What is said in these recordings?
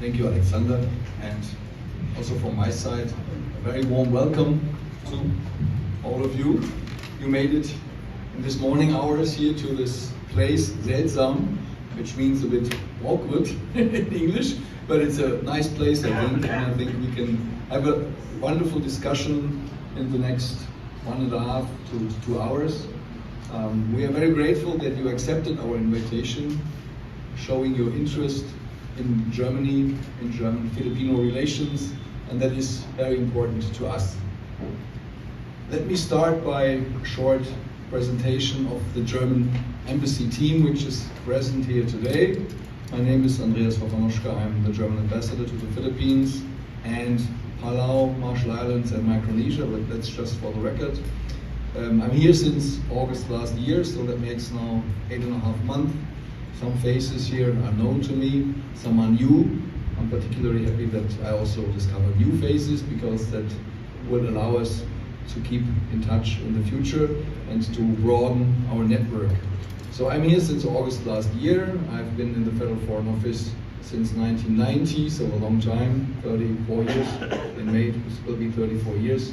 Thank you, Alexander, and also from my side, a very warm welcome to all of you. You made it in this morning hours here to this place, Seltsam, which means a bit awkward in English, but it's a nice place, I think, and I think we can have a wonderful discussion in the next 1.5 to 2 hours. We are very grateful that you accepted our invitation, showing your interest in Germany, in German-Filipino relations, and that is very important to us. Let me start by a short presentation of the German embassy team, which is present here today. My name is Andreas Pfaffernoschke. I'm the German ambassador to the Philippines and Palau, Marshall Islands, and Micronesia, but that's just for the record. I'm here since August last year, so that makes now 8.5 months. Some faces here are known to me, some are new. I'm particularly happy that I also discovered new faces because that will allow us to keep in touch in the future and to broaden our network. So I'm here since August last year. I've been in the Federal Foreign Office since 1990, so a long time, 34 years. In May it will be 34 years.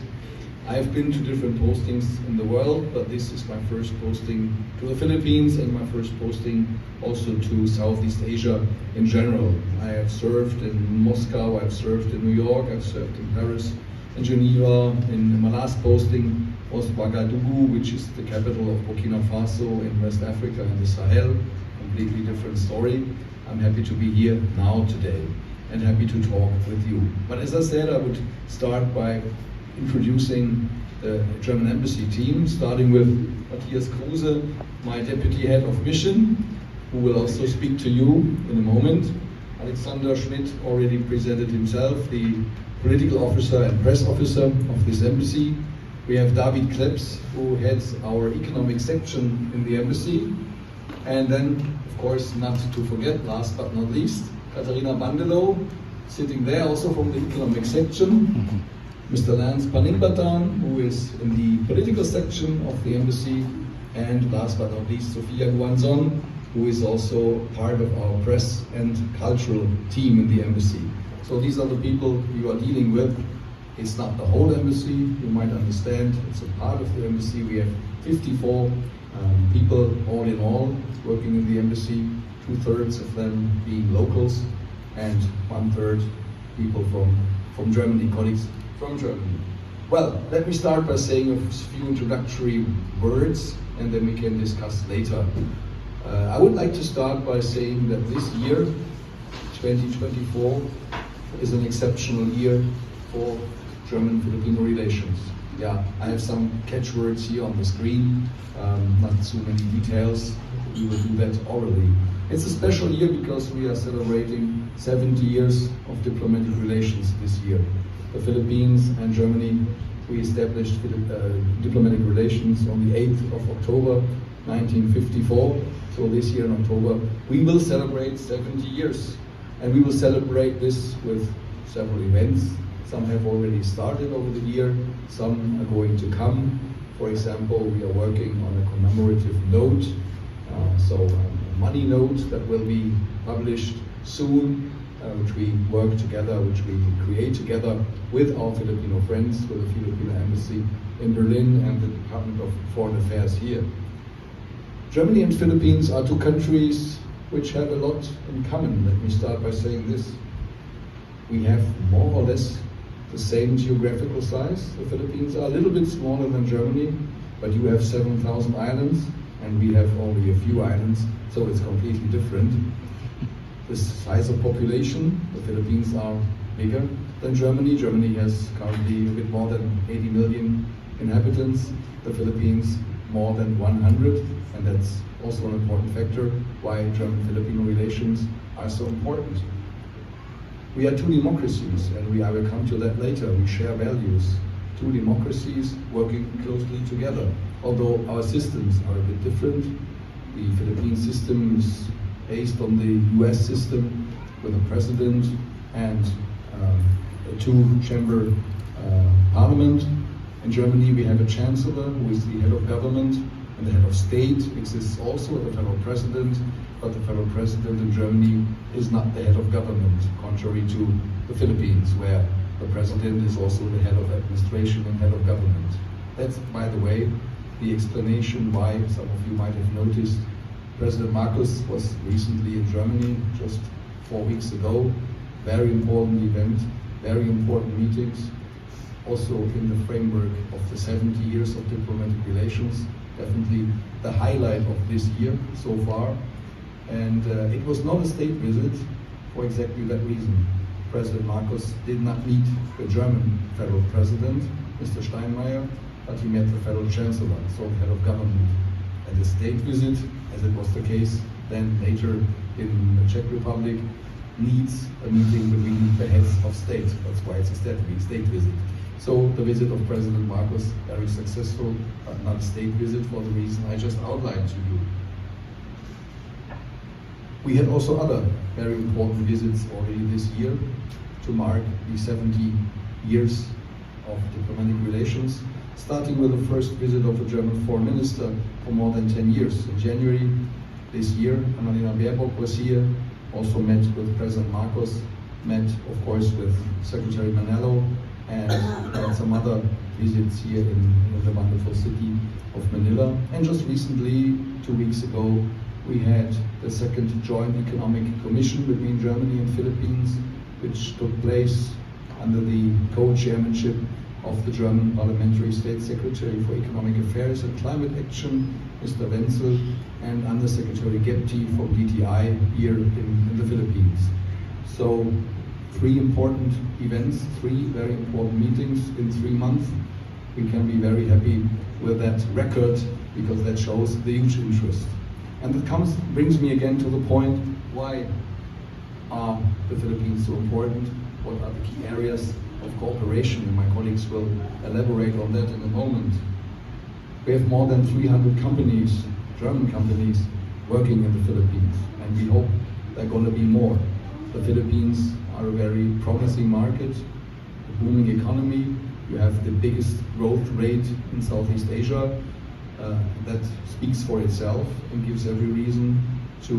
I've been to different postings in the world, but this is my first posting to the Philippines and my first posting also to Southeast Asia in general. I have served in Moscow, I've served in New York, I've served in Paris, in Geneva. In my last posting was Ouagadougou, which is the capital of Burkina Faso in West Africa and the Sahel. Completely different story. I'm happy to be here now today and happy to talk with you. But as I said, I would start by introducing the German embassy team, starting with Matthias Kruse, my deputy head of mission, who will also speak to you in a moment. Alexander Schmidt already presented himself, the political officer and press officer of this embassy. We have David Krebs, who heads our economic section in the embassy. And then, of course, not to forget, last but not least, Katharina Bandelow, sitting there also from the economic section. Mr. Lance Paningbatan, who is in the political section of the embassy, and last but not least, Sofia Guanzon, who is also part of our press and cultural team in the embassy. So these are the people you are dealing with. It's not the whole embassy, you might understand. It's a part of the embassy. We have 54 people all in all working in the embassy, 2/3 of them being locals, and 1/3 people from Germany, colleagues from Germany. Well, let me start by saying a few introductory words and then we can discuss later. I would like to start by saying that this year, 2024, is an exceptional year for German-Filipino relations. Yeah, I have some catchwords here on the screen, not too many details. We will do that orally. It's a special year because we are celebrating 70 years of diplomatic relations this year. The Philippines and Germany, we established diplomatic relations on the 8th of October 1954. So this year in October, we will celebrate 70 years. And we will celebrate this with several events. Some have already started over the year, some are going to come. For example, we are working on a commemorative note, so a money note that will be published soon, which we work together, which we create together with our Filipino friends, with the Filipino embassy in Berlin and the Department of Foreign Affairs here. Germany and Philippines are two countries which have a lot in common. Let me start by saying this. We have more or less the same geographical size. The Philippines are a little bit smaller than Germany, but you have 7,000 islands and we have only a few islands, so it's completely different. The size of population, the Philippines are bigger than Germany. Germany has currently a bit more than 80 million inhabitants. The Philippines more than 100, and that's also an important factor why German-Filipino relations are so important. We are two democracies, and I will come to that later. We share values. Two democracies working closely together. Although our systems are a bit different, the Philippine system is based on the US system with a president and a two-chamber parliament. In Germany we have a chancellor who is the head of government, And the head of state exists also, the federal president, but the federal president in Germany is not the head of government, contrary to the Philippines, where the president is also the head of administration and head of government. That's, by the way, the explanation why some of you might have noticed President Marcos was recently in Germany, just 4 weeks ago. Very important event, very important meetings, also in the framework of the 70 years of diplomatic relations, definitely the highlight of this year so far. And it was not a state visit for exactly that reason. President Marcos did not meet the German federal president, Mr. Steinmeier, but he met the federal chancellor, so head of government. At a state visit, as it was the case then later in the Czech Republic, needs a meeting between the heads of state. That's why it's a state visit. So the visit of President Marcos, very successful, but not a state visit for the reason I just outlined to you. We had also other very important visits already this year to mark the 70 years of diplomatic relations, starting with the first visit of a German foreign minister for more than 10 years. In January this year, Annalena Baerbock was here, also met with President Marcos, met of course with Secretary Manello, and had some other visits here in the wonderful city of Manila. And just recently, 2 weeks ago, we had the second joint economic commission between Germany and Philippines, which took place under the co-chairmanship of the German Parliamentary State Secretary for Economic Affairs and Climate Action, Mr. Wenzel, and Undersecretary Gebti from DTI here in the Philippines. So 3 important events, 3 very important meetings in 3 months. We can be very happy with that record because that shows the huge interest. And that brings me again to the point, why are the Philippines so important? What are the key areas of cooperation? And my colleagues will elaborate on that in a moment. We have more than 300 companies, German companies, working in the Philippines, and we hope there are going to be more. The Philippines are a very promising market, a booming economy. You have the biggest growth rate in Southeast Asia. That speaks for itself and gives every reason to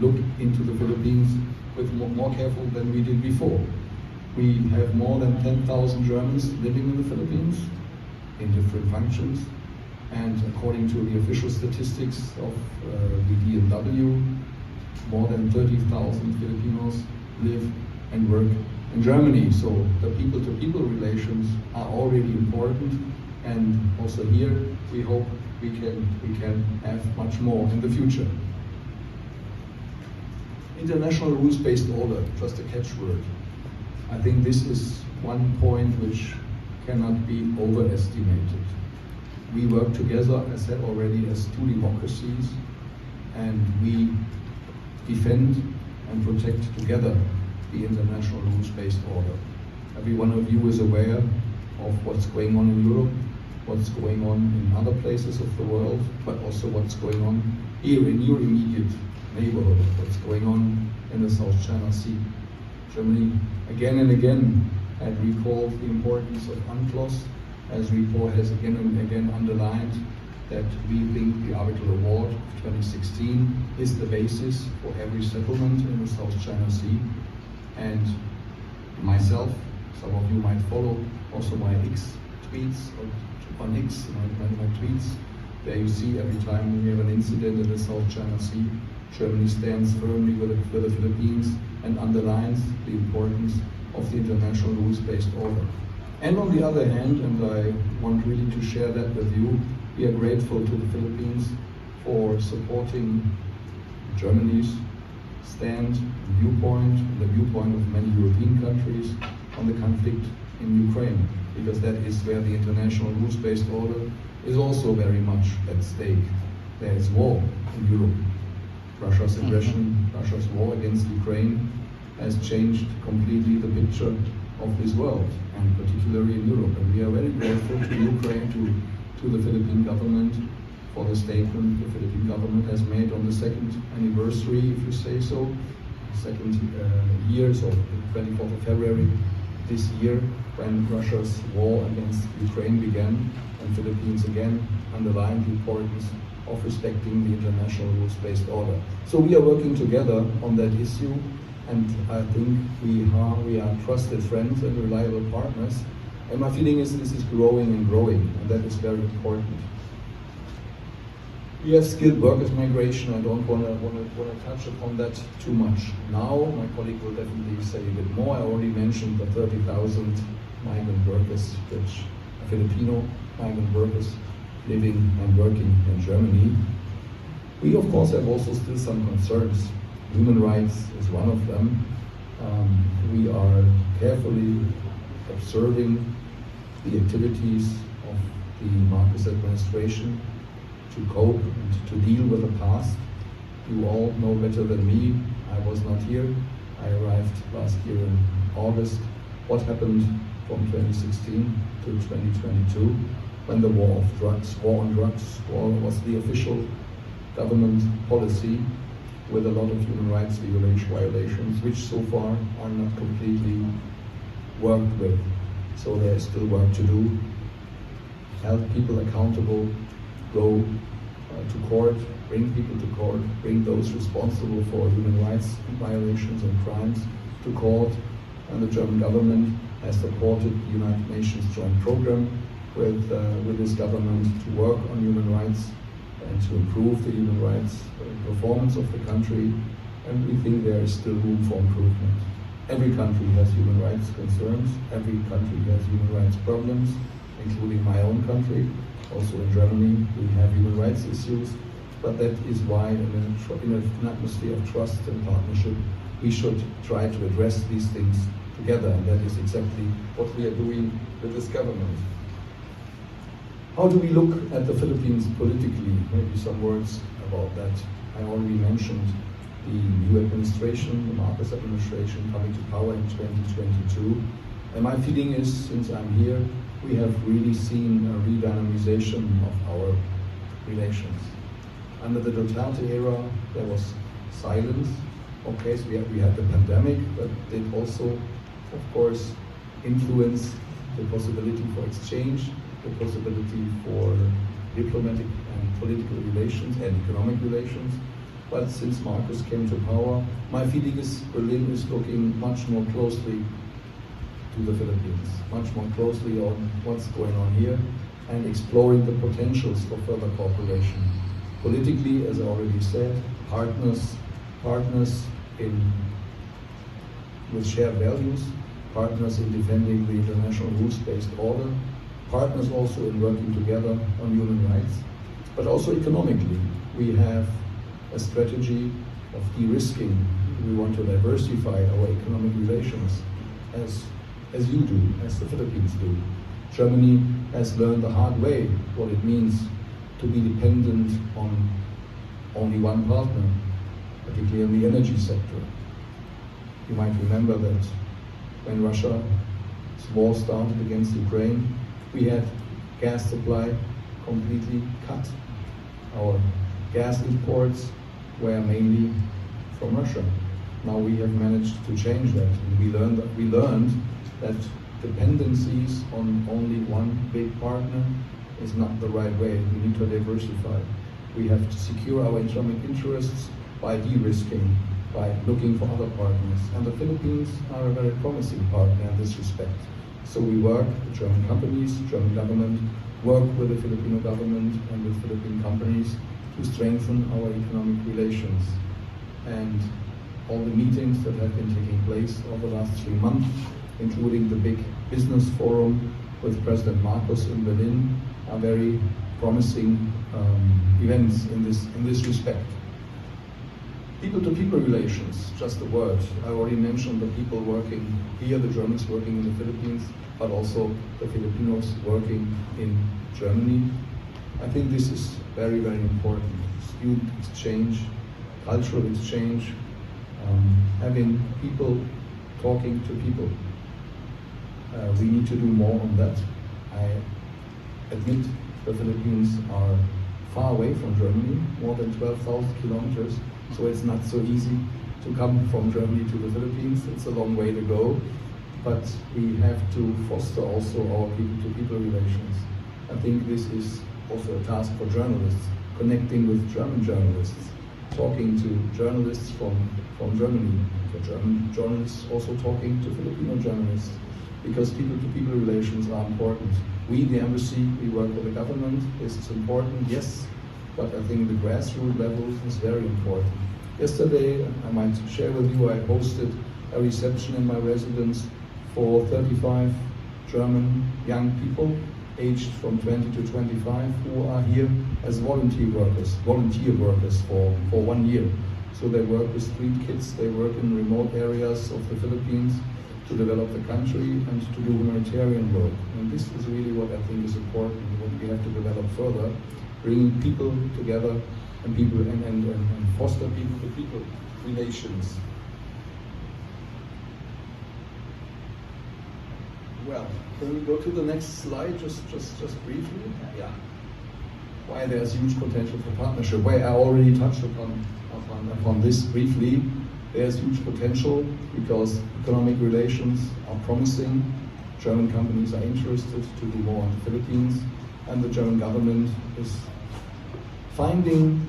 look into the Philippines with more careful than we did before. We have more than 10,000 Germans living in the Philippines in different functions, and according to the official statistics of the DNW, more than 30,000 Filipinos live and work in Germany. So the people-to-people relations are already important, and also here we hope we can have much more in the future. International rules-based order, just a catchword. I think this is one point which cannot be overestimated. We work together, as I said already, as 2 democracies, and we defend and protect together the international rules-based order. Every one of you is aware of what's going on in Europe, what's going on in other places of the world, but also what's going on here in your immediate neighborhood, what's going on in the South China Sea. Germany again and again had recalled the importance of UNCLOS, as report has again and again underlined that we think the Arbitral Award of 2016 is the basis for every settlement in the South China Sea. And myself, some of you might follow also my X tweets, or on X, my tweets, there you see every time we have an incident in the South China Sea, Germany stands firmly with the Philippines and underlines the importance of the international rules-based order. And on the other hand, and I want really to share that with you, we are grateful to the Philippines for supporting Germany's stand, viewpoint, and the viewpoint of many European countries on the conflict in Ukraine, because that is where the international rules-based order is also very much at stake. There is war in Europe. Russia's aggression, Russia's war against Ukraine has changed completely the picture of this world, and particularly in Europe. And we are very grateful to Ukraine, to the Philippine government for the statement the Philippine government has made on the 2nd anniversary, if you say so, 2nd years of the 24th of February this year when Russia's war against Ukraine began, and Philippines again underlined the importance of respecting the international rules-based order. So we are working together on that issue, and I think we are trusted friends and reliable partners. And my feeling is this is growing and growing, and that is very important. We have skilled workers migration. I don't want to touch upon that too much now. My colleague will definitely say a bit more. I already mentioned the 30,000 migrant workers, which are Filipino migrant workers living and working in Germany. We of course have also still some concerns. Human rights is one of them. We are carefully observing the activities of the Marcos administration to cope and to deal with the past. You all know better than me. I was not here. I arrived last year in August. What happened from 2016 to 2022 when the war on drugs was the official government policy with a lot of human rights violations, which so far are not completely worked with. So there is still work to do. Hold people accountable, go to court, bring people to court, bring those responsible for human rights violations and crimes to court. And the German government has supported the United Nations Joint Program with this government to work on human rights and to improve the human rights performance of the country. And we think there is still room for improvement. Every country has human rights concerns, every country has human rights problems, including my own country. Also in Germany, we have human rights issues, but that is why in an atmosphere of trust and partnership, we should try to address these things together, and that is exactly what we are doing with this government. How do we look at the Philippines politically? Maybe some words about that. I already mentioned the new administration, the Marcos administration coming to power in 2022. And my feeling is, since I'm here, we have really seen a redynamization of our relations. Under the Duterte era, there was silence. Okay, so we had the pandemic, but it also, of course, influenced the possibility for exchange, the possibility for diplomatic and political relations and economic relations. But since Marcos came to power, my feeling is Berlin is looking much more closely to the Philippines, much more closely on what's going on here and exploring the potentials for further cooperation. Politically, as I already said, partners with shared values, partners in defending the international rules-based order, partners also in working together on human rights, but also economically. We have a strategy of de-risking. We want to diversify our economic relations as you do, as the Philippines do. Germany has learned the hard way what it means to be dependent on only one partner, particularly in the energy sector. You might remember that when Russia's war started against Ukraine, we had gas supply completely cut. Our gas imports were mainly from Russia. Now we have managed to change that. And we learned that dependencies on only one big partner is not the right way. We need to diversify. We have to secure our economic interests by de-risking, by looking for other partners. And the Philippines are a very promising partner in this respect. So we work, the German companies, German government, work with the Filipino government and with Philippine companies to strengthen our economic relations. And all the meetings that have been taking place over the last 3 months, including the big business forum with President Marcos in Berlin, are very promising events in this respect. People-to-people relations, just a word. I already mentioned the people working here, the Germans working in the Philippines, but also the Filipinos working in Germany. I think this is very, very important. Student exchange, cultural exchange, having people talking to people. We need to do more on that. I admit the Philippines are far away from Germany, more than 12,000 kilometers, so it's not so easy to come from Germany to the Philippines. It's a long way to go. but we have to foster also our people-to-people relations. I think this is also a task for journalists, connecting with German journalists, talking to journalists from Germany, for German journalists also talking to Filipino journalists, because people-to-people relations are important. We, the embassy, we work with the government. This is important, yes, but I think the grassroots level is very important. Yesterday, I might share with you, I hosted a reception in my residence for 35 German young people, aged from 20 to 25, who are here as volunteer workers for 1 year. So they work with street kids, they work in remote areas of the Philippines to develop the country and to do humanitarian work. And this is really what I think is important, what we have to develop further, bringing people together and people and foster people-to-people relations. Well, can we go to the next slide just briefly? Yeah. Why there's huge potential for partnership. Why I already touched upon this briefly. There's huge potential because economic relations are promising. German companies are interested to do more in the Philippines, and the German government is finding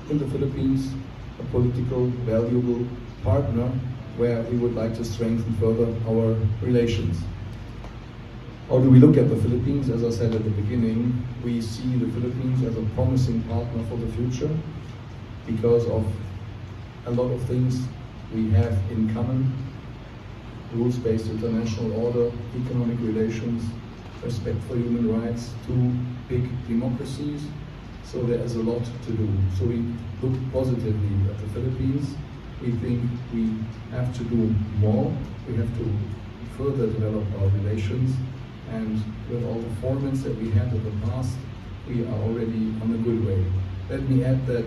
in the Philippines a political, valuable partner where we would like to strengthen further our relations. How do we look at the Philippines? As I said at the beginning, we see the Philippines as a promising partner for the future because of a lot of things we have in common: rules-based international order, economic relations, respect for human rights, two big democracies. So there is a lot to do. So we look positively at the Philippines. We think we have to do more. We have to further develop our relations. And with all the formats that we had in the past, we are already on a good way. Let me add that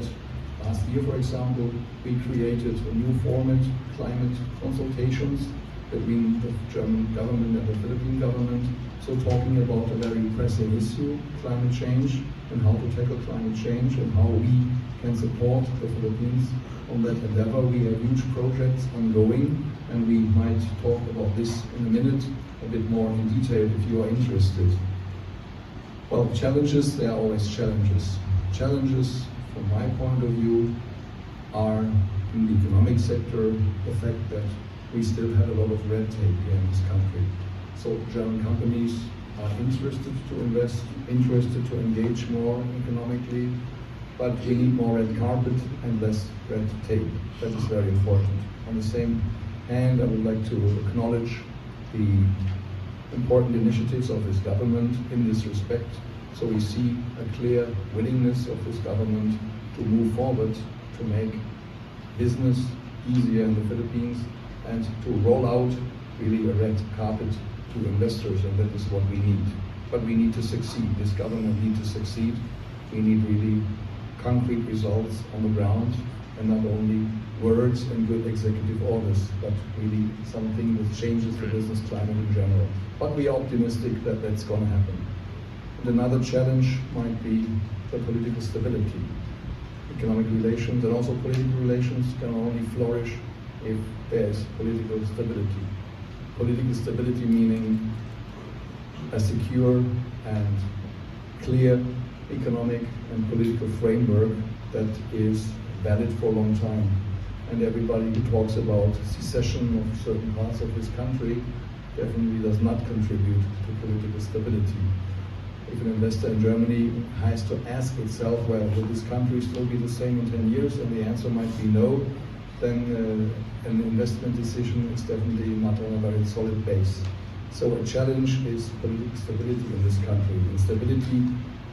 last year, for example, we created a new format, climate consultations, between the German government and the Philippine government. So talking about a very pressing issue, climate change, and how to tackle climate change and how we can support the Philippines on that endeavor. We have huge projects ongoing, and we might talk about this in a minute a bit more in detail if you are interested. Well, challenges, there are always challenges. Challenges, from my point of view, are in the economic sector, the fact that we still have a lot of red tape here in this country. So German companies are interested to invest, interested to engage more economically, but we need more red carpet and less red tape. That is very important. On the same hand, I would like to acknowledge the important initiatives of this government in this respect. So we see a clear willingness of this government to move forward, to make business easier in the Philippines, and to roll out really a red carpet to investors, and that is what we need. But we need to succeed. This government needs to succeed. We need really concrete results on the ground, and not only words and good executive orders, but really something that changes the business climate in general. But we are optimistic that that's going to happen. And another challenge might be the political stability. Economic relations and also political relations can only flourish if there is political stability. Political stability meaning a secure and clear economic and political framework that is valid for a long time. And everybody who talks about secession of certain parts of this country definitely does not contribute to political stability. If an investor in Germany has to ask itself, well, will this country still be the same in 10 years? And the answer might be no, then an investment decision is definitely not on a very solid base. So a challenge is political stability in this country. And stability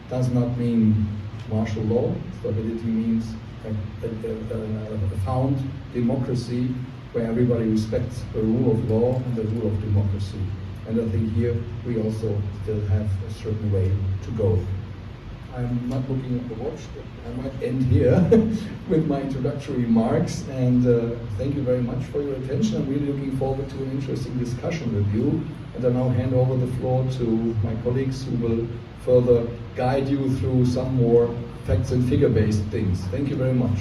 does not mean martial law. Stability means a found democracy where everybody respects the rule of law and the rule of democracy. And I think here we also still have a certain way to go. I'm not looking at the watch, but I might end here with my introductory remarks. And thank you very much for your attention. I'm really looking forward to an interesting discussion with you. And I now hand over the floor to my colleagues who will further guide you through some more facts and figure-based things. Thank you very much.